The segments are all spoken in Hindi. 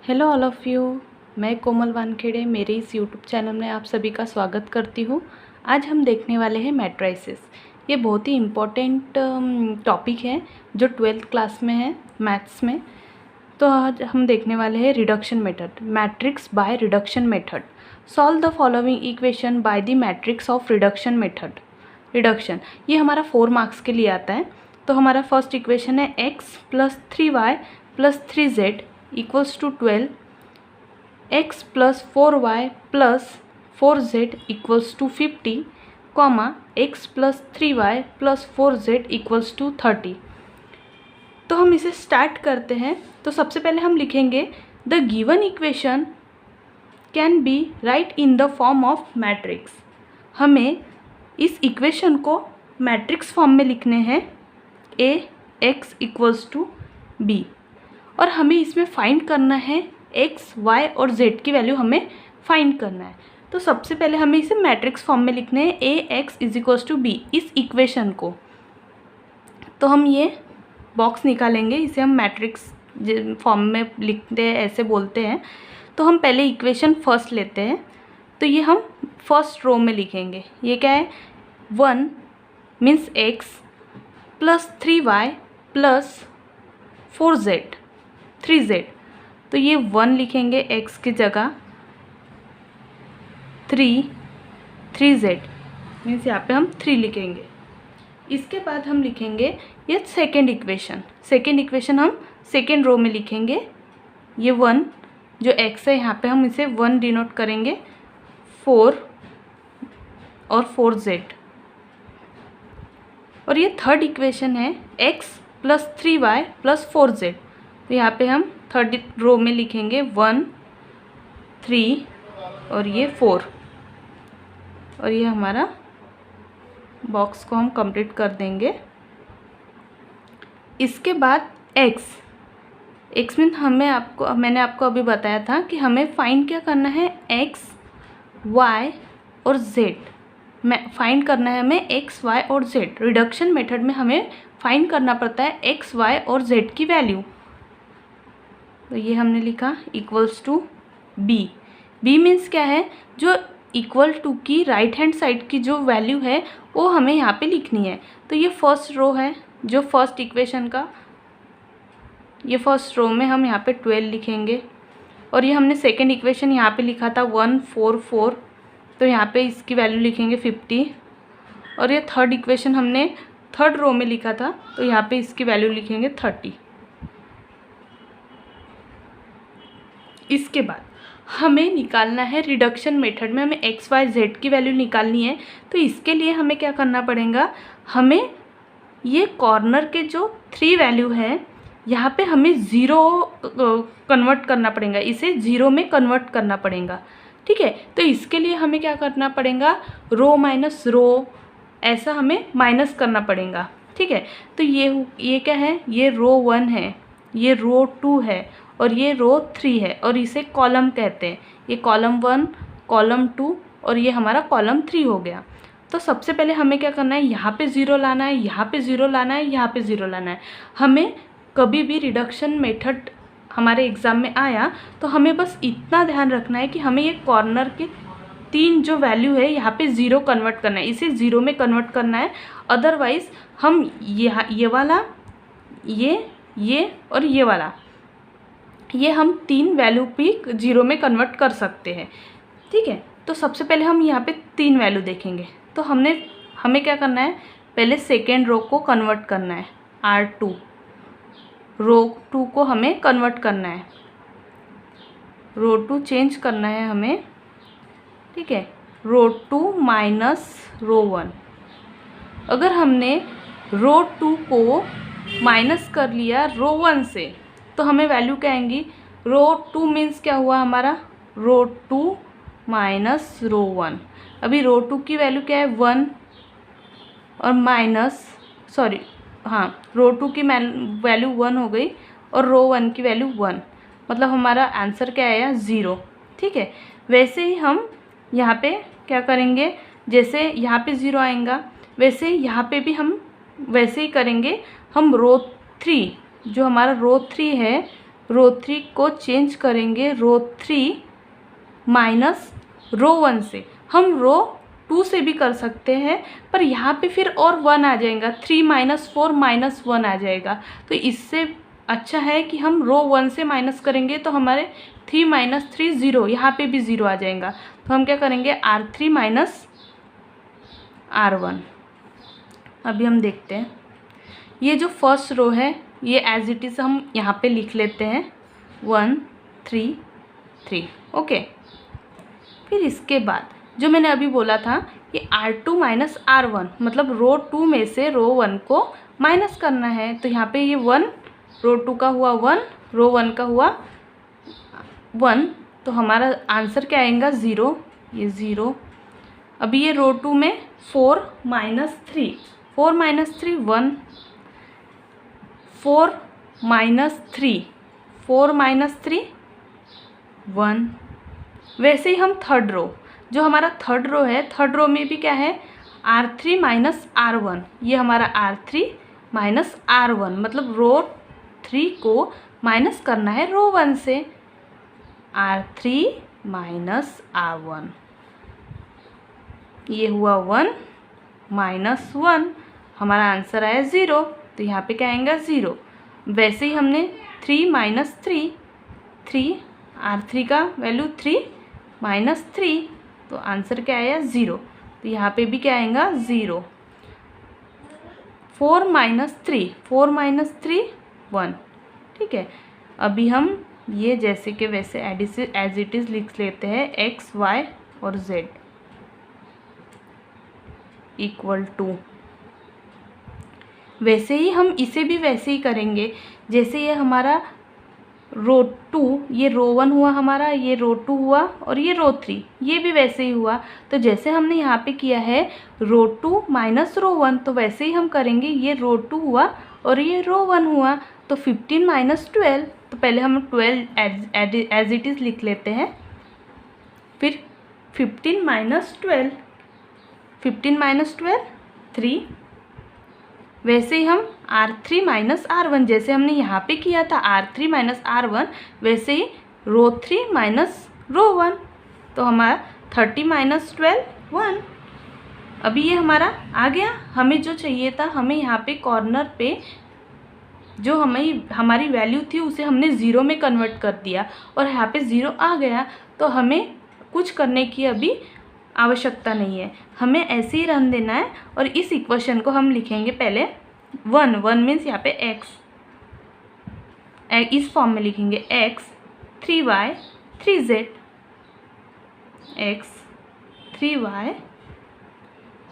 Hello all of you. मैं कोमल वानखेड़े मेरे इस यूट्यूब चैनल में आप सभी का स्वागत करती हूँ। आज हम देखने वाले हैं मैट्रिसेस। ये बहुत ही इम्पोर्टेंट टॉपिक है जो 12th क्लास में है मैथ्स में। तो आज हम देखने वाले हैं reduction method, matrix by reduction method. Solve the following equation by the matrix of reduction method. Reduction ये हमारा 4 मार्क्स के लिए आता है। तो हमारा फर्स्ट इक्वेशन है x + 3y + 3z equals to 12, x plus 4y plus 4z equals to 50, x plus 3y plus 4z equals to 30। तो हम इसे स्टार्ट करते हैं। तो सबसे पहले हम लिखेंगे the given equation can be right in the form of matrix. हमें इस इक्वेशन को मैट्रिक्स फॉर्म में लिखने हैं a x equals to b, और हमें इसमें फाइंड करना है x, y और z की वैल्यू हमें फाइंड करना है। तो सबसे पहले हमें इसे मैट्रिक्स फॉर्म में लिखने हैं ax = b इस इक्वेशन को। तो हम ये बॉक्स निकालेंगे, इसे हम मैट्रिक्स फॉर्म में लिखते हैं, ऐसे बोलते हैं। तो हम पहले इक्वेशन फर्स्ट लेते हैं। तो ये हम फर्स्ट रो में लिखेंगे। ये क्या है, 1 means x + 3y + 4z 3z। तो ये 1 लिखेंगे x की जगह, 3z मीन्स यहाँ पे हम 3 लिखेंगे। इसके बाद हम लिखेंगे ये सेकेंड इक्वेशन हम सेकेंड रो में लिखेंगे। ये 1 जो x है यहाँ पे हम इसे 1 डिनोट करेंगे, 4 और 4z। और ये थर्ड इक्वेशन है x + 3y + 4z। तो यहाँ पे हम थर्ड रो में लिखेंगे 1 3 और ये 4, और ये हमारा बॉक्स को हम कंप्लीट कर देंगे। इसके बाद x मीन मैंने आपको अभी बताया था कि हमें फाइंड क्या करना है, x, y और z। फाइंड करना है हमें x, y और z। रिडक्शन मेथड में हमें फाइंड करना पड़ता है x, y और z की वैल्यू। तो ये हमने लिखा equals to b। b means क्या है, जो इक्वल टू की राइट हैंड साइड की जो वैल्यू है वो हमें यहाँ पे लिखनी है। तो ये फर्स्ट रो है जो फर्स्ट इक्वेशन का, ये फर्स्ट रो में हम यहाँ पे 12 लिखेंगे। और ये हमने सेकेंड इक्वेशन यहाँ पे लिखा था 1 4 4, तो यहाँ पे इसकी वैल्यू लिखेंगे 50। और ये थर्ड इक्वेशन हमने थर्ड रो में लिखा था, तो यहाँ पे इसकी वैल्यू लिखेंगे 30। इसके बाद हमें निकालना है रिडक्शन मेथड में, हमें x, y, z की वैल्यू निकालनी है। तो इसके लिए हमें क्या करना पड़ेगा, हमें ये कॉर्नर के जो 3 वैल्यू है यहाँ पे हमें 0 कन्वर्ट करना पड़ेगा, इसे 0 में कन्वर्ट करना पड़ेगा। ठीक है, तो इसके लिए हमें क्या करना पड़ेगा, रो माइनस रो ऐसा हमें माइनस करना पड़ेगा। ठीक है, तो ये क्या है, ये रो 1 है, ये रो 2 है और ये रो 3 है, और इसे कॉलम कहते हैं। ये कॉलम 1, कॉलम 2 और ये हमारा कॉलम 3 हो गया। तो सबसे पहले हमें क्या करना है, यहाँ पे 0 लाना है, यहाँ पे 0 लाना है, यहाँ पे 0 लाना है। हमें कभी भी रिडक्शन मेथड हमारे एग्ज़ाम में आया तो हमें बस इतना ध्यान रखना है कि हमें ये कॉर्नर के 3 जो वैल्यू है यहाँ पे 0 कन्वर्ट करना है, इसे 0 में कन्वर्ट करना है। अदरवाइज़ हम ये वाला, ये और ये वाला, ये हम 3 वैल्यू भी 0 में कन्वर्ट कर सकते हैं। ठीक है, तो सबसे पहले हम यहाँ पे 3 वैल्यू देखेंगे। तो हमें क्या करना है, पहले सेकेंड रो को कन्वर्ट करना है, R2 रो 2 को हमें कन्वर्ट करना है, रो 2 चेंज करना है हमें। ठीक है, रो 2 माइनस रो 1। अगर हमने रो 2 को माइनस कर लिया रो 1 से तो हमें वैल्यू क्या आएंगी, रो 2 मीन्स क्या हुआ हमारा, रो 2 माइनस रो 1। अभी रो 2 की वैल्यू क्या है 1 और माइनस रो 2 की वैल्यू 1 हो गई और रो 1 की वैल्यू 1, मतलब हमारा आंसर क्या आया 0। ठीक है, वैसे ही हम यहाँ पे क्या करेंगे, जैसे यहाँ पे 0 आएगा वैसे यहाँ पे भी हम वैसे ही करेंगे। हम रो 3 जो हमारा रो 3 है रो 3 को चेंज करेंगे रो 3 माइनस रो 1 से। हम रो 2 से भी कर सकते हैं, पर यहाँ पे फिर और 1 आ जाएगा, 3 माइनस 4 माइनस 1 आ जाएगा। तो इससे अच्छा है कि हम रो 1 से माइनस करेंगे तो हमारे 3 माइनस 3 ज़ीरो, यहाँ पे भी ज़ीरो आ जाएगा। तो हम क्या करेंगे R3 माइनस R1। अभी हम देखते हैं, ये जो फर्स्ट रो है ये एज इट इज़ हम यहाँ पे लिख लेते हैं 1 3 3। ओके, फिर इसके बाद जो मैंने अभी बोला था ये R2 माइनस R1, मतलब रो 2 में से रो 1 को माइनस करना है। तो यहाँ पे ये 1 रो 2 का हुआ 1, रो 1 का हुआ 1, तो हमारा आंसर क्या आएगा 0, ये 0। अभी ये रो 2 में 4 माइनस 3, 4 माइनस 3 1, 4 माइनस 3, 4 माइनस 3 1। वैसे ही हम थर्ड रो, जो हमारा थर्ड रो है, थर्ड रो में भी क्या है R3 माइनस R1, ये हमारा R3 माइनस R1, मतलब रो 3 को माइनस करना है रो 1 से, R3 माइनस R1, ये हुआ 1 माइनस 1, हमारा आंसर आया 0। तो यहाँ पे क्या आएगा 0। वैसे ही हमने 3 माइनस 3, 3, R3 का वैल्यू 3 माइनस 3, तो आंसर क्या आया 0। तो यहाँ पे भी क्या आएगा 0। 4 माइनस 3, 4 माइनस 3 1। ठीक है, अभी हम ये जैसे के वैसे एज इट इज़ लिख लेते हैं x, y और z इक्वल टू। वैसे ही हम इसे भी वैसे ही करेंगे, जैसे ये हमारा रो 2, ये रो 1 हुआ हमारा, ये रो 2 हुआ और ये रो 3, ये भी वैसे ही हुआ। तो जैसे हमने यहाँ पे किया है रो 2 माइनस रो 1, तो वैसे ही हम करेंगे, ये रो 2 हुआ और ये रो 1 हुआ, तो 15 माइनस 12, तो पहले हम 12 एज इट इज़ लिख लेते हैं, फिर 15 माइनस 12, 15 माइनस 12 3। वैसे ही हम R3 माइनस R1, जैसे हमने यहाँ पे किया था R3 माइनस R1, वैसे ही रो 3 माइनस रो 1, तो हमारा 30 माइनस 12 1। अभी ये हमारा आ गया। हमें जो चाहिए था, हमें यहाँ पे कॉर्नर पे जो हमारी वैल्यू थी उसे हमने ज़ीरो में कन्वर्ट कर दिया और यहाँ पे ज़ीरो आ गया। तो हमें कुछ करने की अभी आवश्यकता नहीं है, हमें ऐसे ही रहने देना है। और इस इक्वेशन को हम लिखेंगे पहले 1 मीन्स यहाँ पे x, इस फॉर्म में लिखेंगे x 3y 3z, x 3y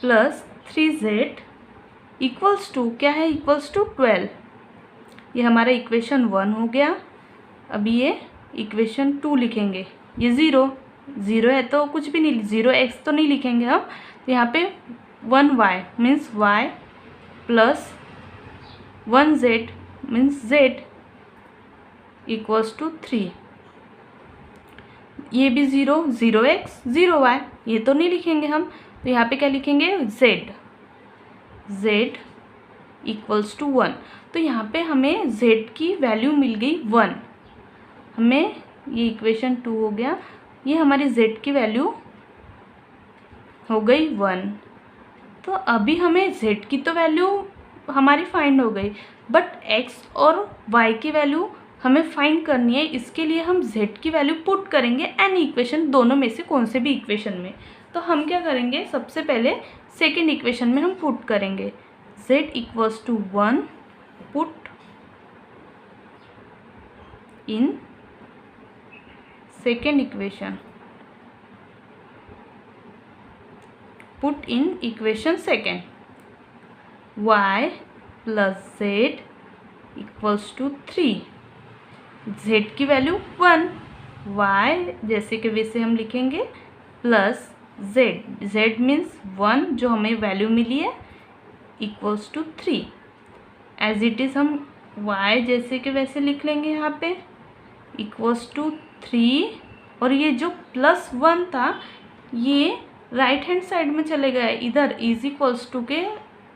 plus 3z equals to क्या है, इक्वल्स टू 12। ये हमारा इक्वेशन 1 हो गया। अभी ये इक्वेशन 2 लिखेंगे, ये 0 है तो कुछ भी नहीं, 0x तो नहीं लिखेंगे हम। तो यहाँ पे 1y means y plus 1z means z equals to 3। ये भी 0x 0y, ये तो नहीं लिखेंगे हम। तो यहाँ पे क्या लिखेंगे z इक्वल्स टू 1। तो यहाँ पे हमें z की वैल्यू मिल गई 1, हमें ये इक्वेशन 2 हो गया। ये हमारी z की वैल्यू हो गई 1। तो अभी हमें z की तो वैल्यू हमारी फाइंड हो गई, बट x और y की वैल्यू हमें फाइंड करनी है। इसके लिए हम z की वैल्यू पुट करेंगे एनी इक्वेशन, दोनों में से कौन से भी इक्वेशन में। तो हम क्या करेंगे, सबसे पहले सेकेंड इक्वेशन में हम पुट करेंगे z equals to 1 put in second equation, put in equation second, y plus z equals to 3। z की वैल्यू 1, y जैसे कि वैसे हम लिखेंगे प्लस z मीन्स 1 जो हमें वैल्यू मिली है equals to 3। As it is हम y जैसे कि वैसे लिख लेंगे यहाँ पे इक्वल्स टू 3, और ये जो प्लस 1 था ये राइट हैंड साइड में चले गया, इधर इज इक्वल्स टू के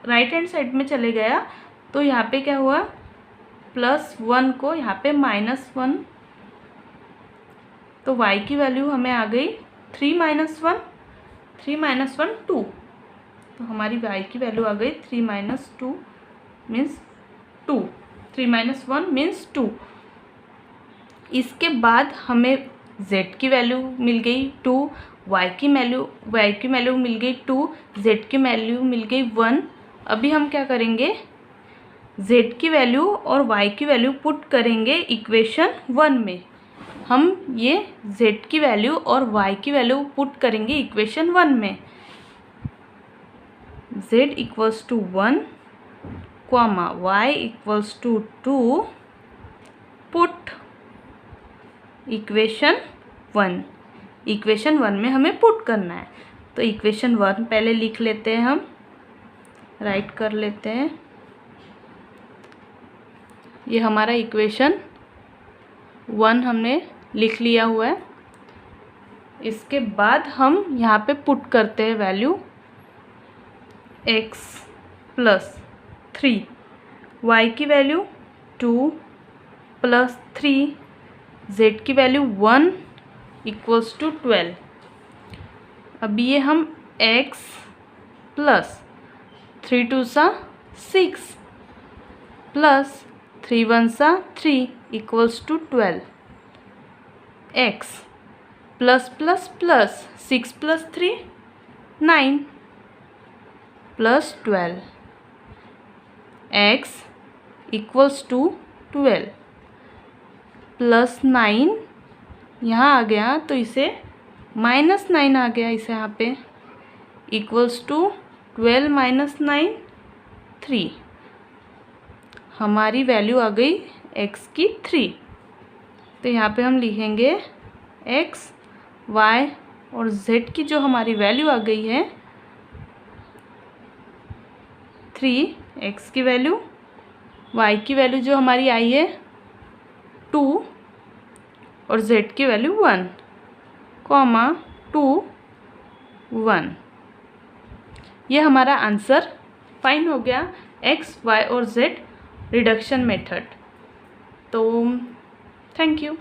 राइट हैंड साइड में चले गया। तो यहाँ पे क्या हुआ +1 को यहाँ पे -1, तो y की वैल्यू हमें आ गई 3 - 1, 3 - 1 2, तो हमारी y की वैल्यू आ गई 3 - 2 मीन्स 2, 3 - 1 मीन्स 2। इसके बाद हमें z की वैल्यू मिल गई 2, y की वैल्यू मिल गई 2, z की वैल्यू मिल गई 1। अभी हम क्या करेंगे, z की वैल्यू और y की वैल्यू पुट करेंगे इक्वेशन 1 में। हम ये z की वैल्यू और y की वैल्यू पुट करेंगे इक्वेशन 1 में। z = 1, y = 2, put equation 1। Equation 1 में हमें पुट करना है, तो इक्वेशन 1 पहले लिख लेते हैं, हम राइट कर लेते हैं। ये हमारा इक्वेशन 1 हमने लिख लिया हुआ है। इसके बाद हम यहाँ पे पुट करते हैं वैल्यू x + 3, y की वैल्यू 2 + 3, z की वैल्यू 1 = 12। अब ये हम x + 3 2 6 + 3 1 3 = 12, x ++ 6 + 3 9 + 12, x = 12 +9 यहाँ आ गया, तो इसे -9 आ गया इसे यहाँ पे, = 12 - 9 3। हमारी वैल्यू आ गई x की 3। तो यहाँ पे हम लिखेंगे x, y और z की जो हमारी वैल्यू आ गई है 3, x की वैल्यू, y की वैल्यू जो हमारी आई है 2 और z की वैल्यू 1, 2 1। ये हमारा आंसर फाइंड हो गया x, y और z रिडक्शन मेथड। तो थैंक यू।